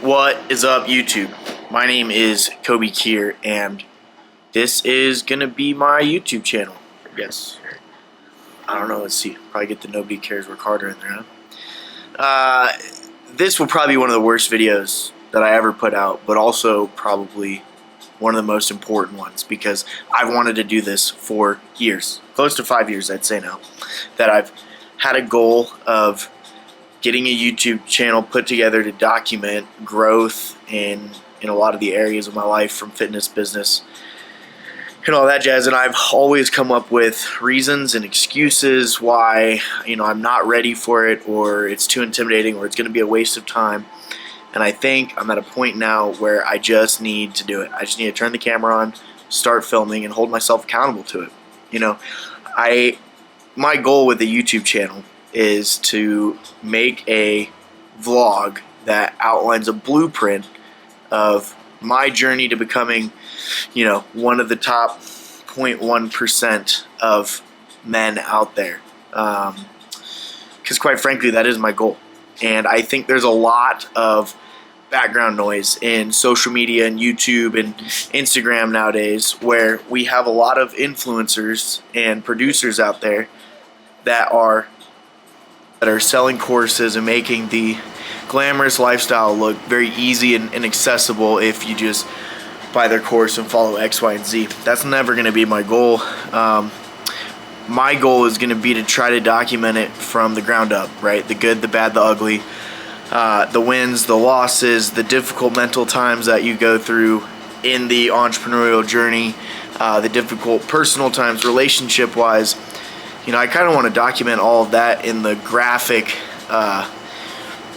What is up, YouTube? My name is Kobe Kier, and this is gonna be my YouTube channel. I guess. I don't know. Let's see. Probably get the Nobody Cares Work Harder in there, huh? This will probably be one of the worst videos that I ever put out, but also probably one of the most important ones because I've wanted to do this for years, close to 5 years, I'd say now, that I've had a goal of getting a YouTube channel put together to document growth in a lot of the areas of my life, from fitness, business, and all that jazz. And I've always come up with reasons and excuses why I'm not ready for it, or it's too intimidating, or it's going to be a waste of time. And I think I'm at a point now where I just need to do it. I just need to turn the camera on, start filming, and hold myself accountable to it. My goal with the YouTube channel is to make a vlog that outlines a blueprint of my journey to becoming, one of the top 0.1% of men out there. Because quite frankly, that is my goal. And I think there's a lot of background noise in social media and YouTube and Instagram nowadays, where we have a lot of influencers and producers out there that are selling courses and making the glamorous lifestyle look very easy and accessible if you just buy their course and follow X, Y, and Z. That's never going to be my goal. My goal is going to be to try to document it from the ground up, right? The good, the bad, the ugly, the wins, the losses, the difficult mental times that you go through in the entrepreneurial journey, the difficult personal times, relationship-wise. I kind of want to document all of that in the graphic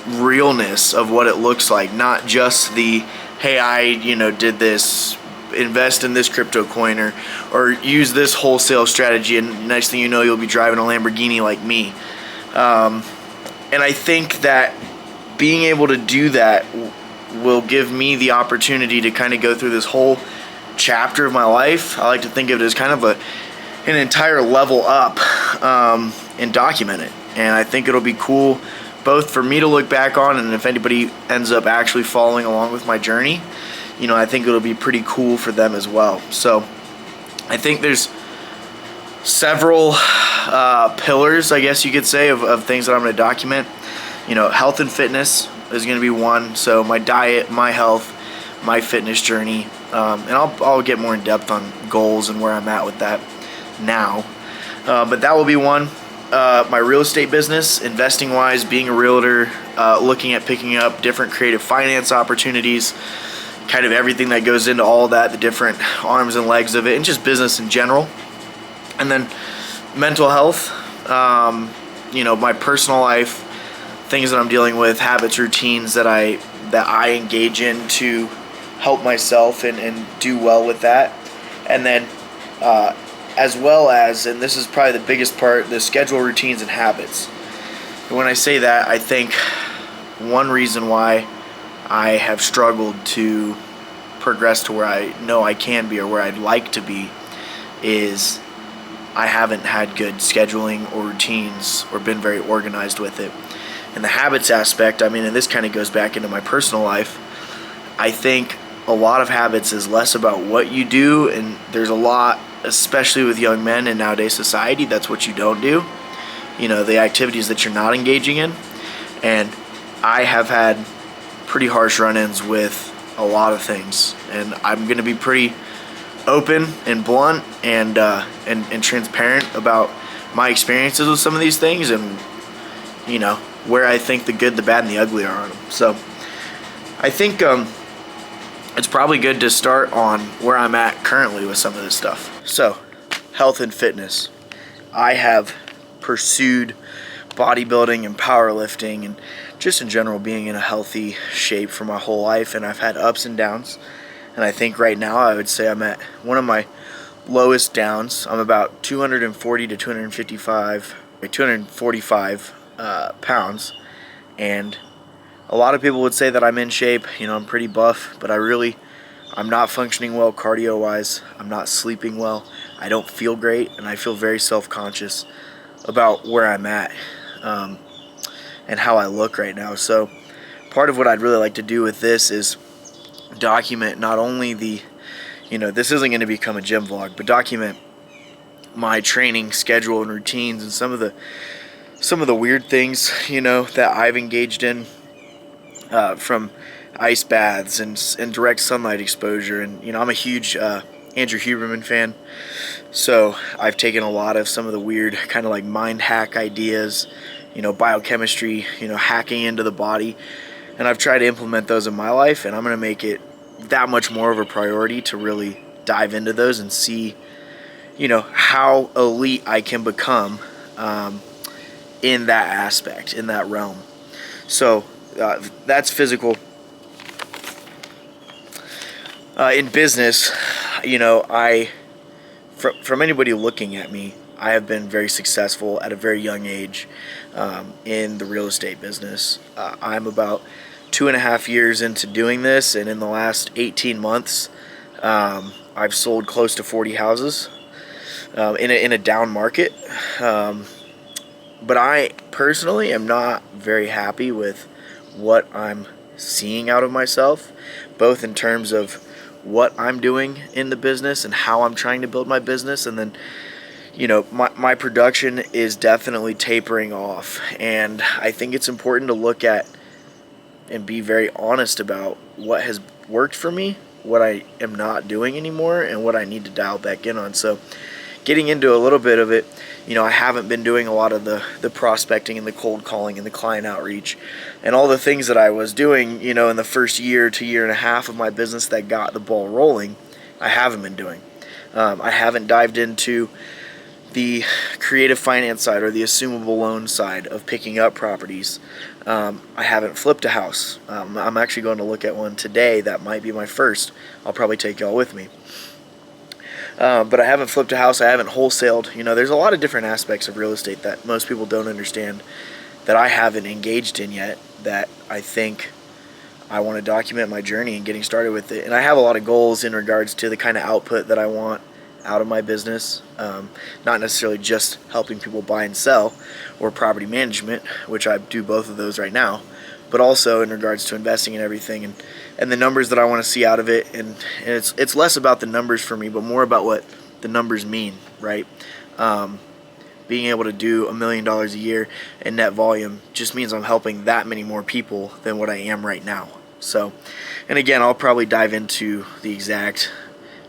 realness of what it looks like, not just the, hey, I did this, invest in this crypto coin, or use this wholesale strategy, and next thing you know, you'll be driving a Lamborghini like me. And I think that being able to do that will give me the opportunity to kind of go through this whole chapter of my life. I like to think of it as kind of an entire level up, and document it. And I think it'll be cool both for me to look back on, and if anybody ends up actually following along with my journey, I think it'll be pretty cool for them as well. So I think there's several pillars, I guess you could say, of things that I'm going to document. Health and fitness is going to be one. So my diet, my health, my fitness journey, and I'll get more in depth on goals and where I'm at with that now. But that will be one. My real estate business, investing wise, being a realtor, looking at picking up different creative finance opportunities, kind of everything that goes into all that, the different arms and legs of it, and just business in general. And then mental health, my personal life, things that I'm dealing with, habits, routines that I engage in to help myself and do well with that. And then as well as, and this is probably the biggest part, the schedule, routines, and habits. And when I say that, I think one reason why I have struggled to progress to where I know I can be, or where I'd like to be, is I haven't had good scheduling or routines, or been very organized with it. And the habits aspect, and this kind of goes back into my personal life, I think a lot of habits is less about what you do, and there's a lot, especially with young men in nowadays society, that's what you don't do. The activities that you're not engaging in. And I have had pretty harsh run-ins with a lot of things, and I'm going to be pretty open and blunt and transparent about my experiences with some of these things, and where I think the good, the bad, and the ugly are on them. So I think it's probably good to start on where I'm at currently with some of this stuff. So, health and fitness. I have pursued bodybuilding and powerlifting, and just in general being in a healthy shape for my whole life, and I've had ups and downs. And I think right now I would say I'm at one of my lowest downs. I'm about 240 to 245 pounds, and a lot of people would say that I'm in shape. I'm pretty buff, but I'm not functioning well cardio-wise. I'm not sleeping well. I don't feel great, and I feel very self-conscious about where I'm at and how I look right now. So part of what I'd really like to do with this is document not only the, this isn't going to become a gym vlog, but document my training schedule and routines and some of the weird things, that I've engaged in, from ice baths and direct sunlight exposure. And I'm a huge Andrew Huberman fan, so I've taken a lot of some of the weird kind of like mind hack ideas, biochemistry, hacking into the body, and I've tried to implement those in my life, and I'm going to make it that much more of a priority to really dive into those and see, how elite I can become in that aspect, in that realm. So that's physical. In business, from anybody looking at me, I have been very successful at a very young age in the real estate business. I'm about 2.5 years into doing this, and in the last 18 months, I've sold close to 40 houses in a down market. But I personally am not very happy with what I'm seeing out of myself, both in terms of what I'm doing in the business and how I'm trying to build my business, and then my production is definitely tapering off. And I think it's important to look at and be very honest about what has worked for me, what I am not doing anymore, and what I need to dial back in on. So getting into a little bit of it, I haven't been doing a lot of the prospecting and the cold calling and the client outreach and all the things that I was doing, in the first year to year and a half of my business that got the ball rolling. I haven't been doing. I haven't dived into the creative finance side or the assumable loan side of picking up properties. I haven't flipped a house. I'm actually going to look at one today. That might be my first. I'll probably take y'all with me. But I haven't flipped a house. I haven't wholesaled. There's a lot of different aspects of real estate that most people don't understand that I haven't engaged in yet, that I think I want to document my journey and getting started with it. And I have a lot of goals in regards to the kind of output that I want out of my business, not necessarily just helping people buy and sell or property management, which I do both of those right now, but also in regards to investing in everything and the numbers that I want to see out of it. And it's less about the numbers for me, but more about what the numbers mean, right? Being able to do $1 million a year in net volume just means I'm helping that many more people than what I am right now. So, and again, I'll probably dive into the exact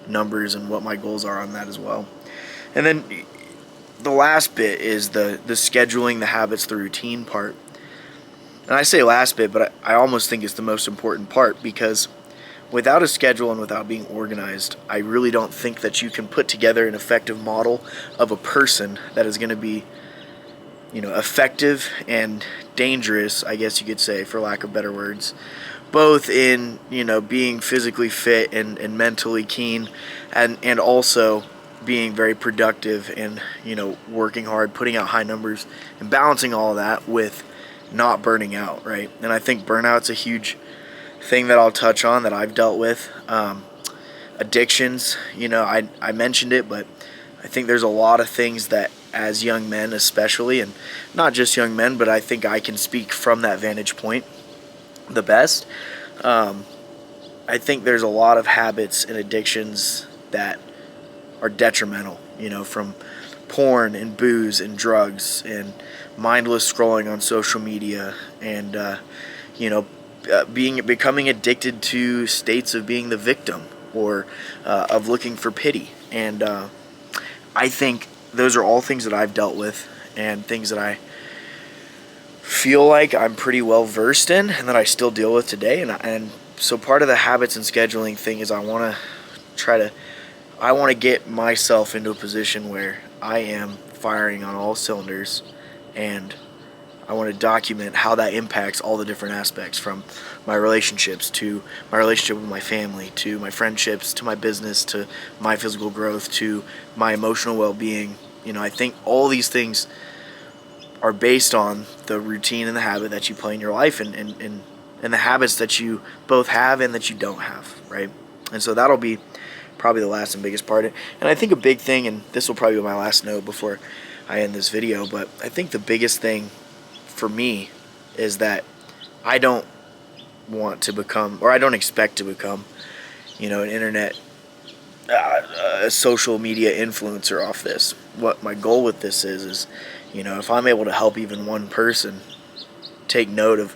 numbers and what my goals are on that as well. And then the last bit is the scheduling, the habits, the routine part. And I say last bit, but I almost think it's the most important part, because without a schedule and without being organized, I really don't think that you can put together an effective model of a person that is going to be, effective and dangerous, I guess you could say, for lack of better words, both in, being physically fit and mentally keen, and also being very productive and, working hard, putting out high numbers, and balancing all of that with not burning out, right? And I think burnout's a huge thing that I'll touch on that I've dealt with. Addictions, I mentioned it, but I think there's a lot of things that as young men especially, and not just young men, but I think I can speak from that vantage point the best. I think there's a lot of habits and addictions that are detrimental, from porn and booze and drugs and mindless scrolling on social media and, becoming addicted to states of being the victim or of looking for pity. And I think those are all things that I've dealt with and things that I feel like I'm pretty well versed in and that I still deal with today. And so part of the habits and scheduling thing is I want to get myself into a position where I am firing on all cylinders, and I want to document how that impacts all the different aspects, from my relationships to my relationship with my family, to my friendships, to my business, to my physical growth, to my emotional well-being. I think all these things are based on the routine and the habit that you play in your life, and the habits that you both have and that you don't have, right? And so that'll be probably the last and biggest part. And I think a big thing, and this will probably be my last note before I end this video, but I think the biggest thing for me is that I don't want to become, or I don't expect to become, you know, an internet a social media influencer off this. What my goal with this is, you know, if I'm able to help even one person take note of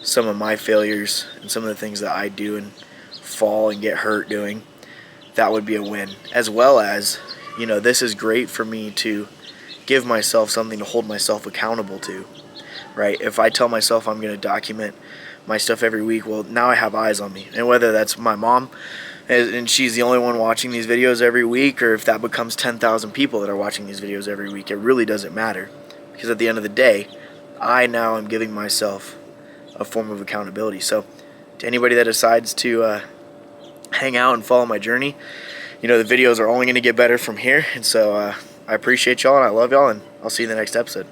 some of my failures and some of the things that I do and fall and get hurt doing, that would be a win. As well as, you know, this is great for me to give myself something to hold myself accountable to, right? If I tell myself I'm going to document my stuff every week, well, now I have eyes on me. And whether that's my mom, and she's the only one watching these videos every week, or if that becomes 10,000 people that are watching these videos every week, it really doesn't matter. Because at the end of the day, I now am giving myself a form of accountability. So to anybody that decides to hang out and follow my journey, you know, the videos are only going to get better from here. And so I appreciate y'all, and I love y'all, and I'll see you in the next episode.